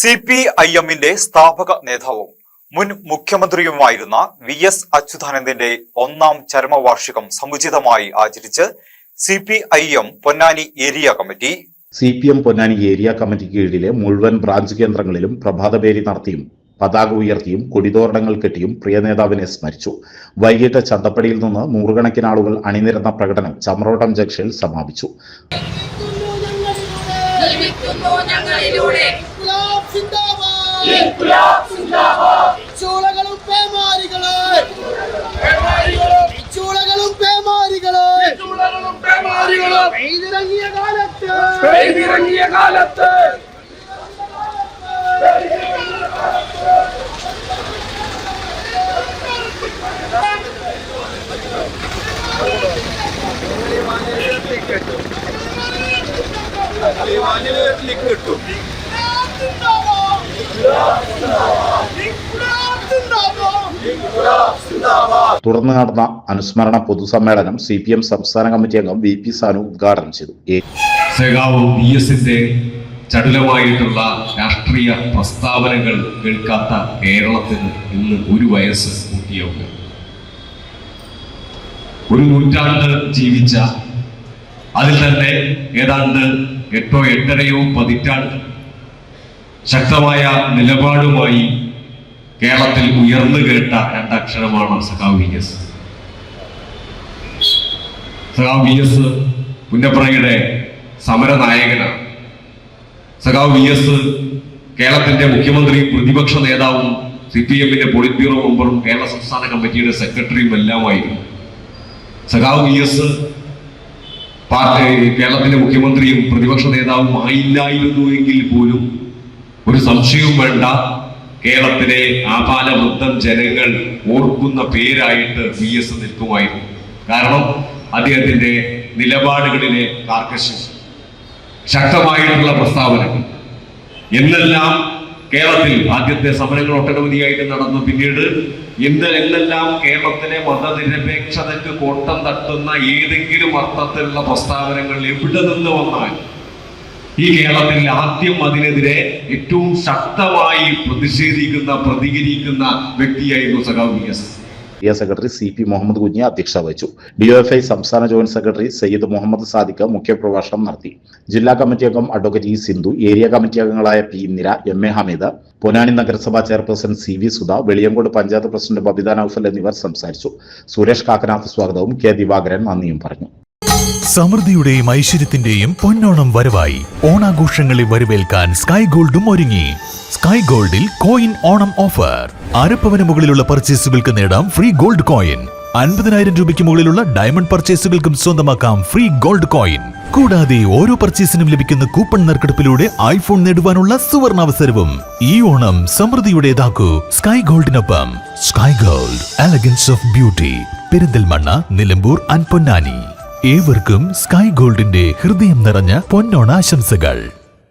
CPIM-ന്റെ സ്ഥാപക നേതാവും മുൻ മുഖ്യമന്ത്രിയുമായിരുന്ന VS അച്യുതാനന്ദന്റെ ഒന്നാം ചരമവാർഷികം സമുചിതമായി ആചരിച്ച് CPIM Ponnani area committee. CPM Ponnani area കമ്മിറ്റിക്ക് കീഴിലെ മുഴുവൻ ബ്രാഞ്ച് കേന്ദ്രങ്ങളിലും പ്രഭാതപേരി നടത്തിയും പതാക ഉയർത്തിയും കൊടിതോരണങ്ങൾ കെട്ടിയും പ്രിയ നേതാവിനെ സ്മരിച്ചു. വൈകിട്ട് ചന്തപ്പടിയിൽ നിന്ന് നൂറുകണക്കിന് ആളുകൾ അണിനിരന്ന പ്രകടനം ചമ്രോട്ടം ജംഗ്ഷനിൽ സമാപിച്ചു. തുടർന്ന് നടന്ന അനുസ്മരണ പൊതുസമ്മേളനം CPM സംസ്ഥാന കമ്മിറ്റി അംഗം VP സാനു ഉദ്ഘാടനം ചെയ്തു. VSന്റെ ചടുലമായിട്ടുള്ള രാഷ്ട്രീയ പ്രസ്താവനകൾ കേൾക്കാത്ത കേരളത്തിന് ഇന്ന് 1 വയസ്സ് പൂർത്തിയാവുക. ഒരു നൂറ്റാണ്ട് ജീവിച്ച, അതിൽ തന്നെ ഏതാണ്ട് 8 8.5 പതിറ്റാണ്ട് ശക്തമായ നിലപാടുമായി കേരളത്തിൽ ഉയർന്നു കേട്ട 2 അക്ഷരമാണ് സഖാവ് VS. സഖാവ് VS പുന്നപ്രയുടെ സമരനായകനാണ്. സഖാവ് VS കേരളത്തിന്റെ മുഖ്യമന്ത്രിയും പ്രതിപക്ഷ നേതാവും CPM-ന്റെ പോളിറ്റ് ബ്യൂറോ മെമ്പറും കേരള സംസ്ഥാന കമ്മിറ്റിയുടെ സെക്രട്ടറിയും എല്ലാമായിരുന്നു. സഖാവ് VS കേരളത്തിന്റെ മുഖ്യമന്ത്രിയും പ്രതിപക്ഷ നേതാവും ആയില്ലായിരുന്നുവെങ്കിൽ പോലും ഒരു സംശയവും വേണ്ട, കേരളത്തിലെ ആപാലവൃദ്ധം ജനങ്ങൾ ഓർക്കുന്ന പേരായിട്ട് VS നിൽക്കുമായിരുന്നു. കാരണം അദ്ദേഹത്തിന്റെ നിലപാടുകളിലെ കാർക്കശ്യം, ശക്തമായിട്ടുള്ള പ്രസ്താവനകൾ എന്നെല്ലാം കേരളത്തിൽ ആദ്യത്തെ സമരങ്ങൾ ഒട്ടനവധിയായിട്ട് നടന്നു. പിന്നീട് എന്നെല്ലാം കേരളത്തിലെ മതനിരപേക്ഷതയ്ക്ക് കോട്ടം തട്ടുന്ന ഏതെങ്കിലും അർത്ഥത്തിലുള്ള പ്രസ്താവനകൾ എവിടെ നിന്ന് വന്നാൽ ഈ കേരളത്തിൽ ആദ്യം അതിനെതിരെ ഏറ്റവും ശക്തമായി പ്രതികരിക്കുന്ന വ്യക്തിയായിരുന്നു സഖാവ് VS. Secretary CP Muhammad Kunhi അധ്യക്ഷത വഹിച്ചു. DOFI സംസ്ഥാന ജോയിന്റ് സെക്രട്ടറി സയ്യിദ് മുഹമ്മദ് സാദിഖ് മുഖ്യപ്രഭാഷണം നടത്തി. ജില്ലാ കമ്മിറ്റി അംഗം advocate E Sindhu, area committee അംഗങ്ങളായ P ഇന്ദിര, MA ഹമീദ്, പൊന്നാനി നഗരസഭാ chairperson CV Sudha, Veliyankode panchayat president Babitha Noufal എന്നിവർ സംസാരിച്ചു. സുരേഷ് കാക്കനാഥ് സ്വാഗതവും K ദിവാകരൻ നന്ദിയും പറഞ്ഞു. സമൃദ്ധിയുടെയും ഐശ്വര്യത്തിന്റെയും പൊന്നോണം വരവായി. ഓണാഘോഷങ്ങളെ വരവേൽക്കാൻ സ്കൈ ഗോൾഡും ഒരുങ്ങി. സ്കൈ ഗോൾഡിൽ കോയിൻ ഓണം ഓഫർ. അരപ്പവന് മുകളിലുള്ള പർച്ചേസുകൾക്ക് നേടാം ഫ്രീ ഗോൾഡ് കോയിൻ. 50,000 രൂപയ്ക്ക് മുകളിലുള്ള ഡയമണ്ട് പർച്ചേസുകൾക്കും സ്വന്തമാക്കാം ഫ്രീ ഗോൾഡ് കോയിൻ. കൂടാതെ ഓരോ പർച്ചേസിനും ലഭിക്കുന്ന കൂപ്പൺ നറുക്കെടുപ്പിലൂടെ iPhone നേടുവാനുള്ള സുവർണാവസരവും. ഈ ഓണം സമൃദ്ധിയുടേതാക്കൂ സ്കൈ ഗോൾഡിനൊപ്പം. Sky gold, elegance of beauty. Perinthalmanna, Nilambur and Ponnani. ഏവർക്കും സ്കൈ ഗോൾഡിന്റെ ഹൃദയം നിറഞ്ഞ പൊന്നോണാശംസകൾ.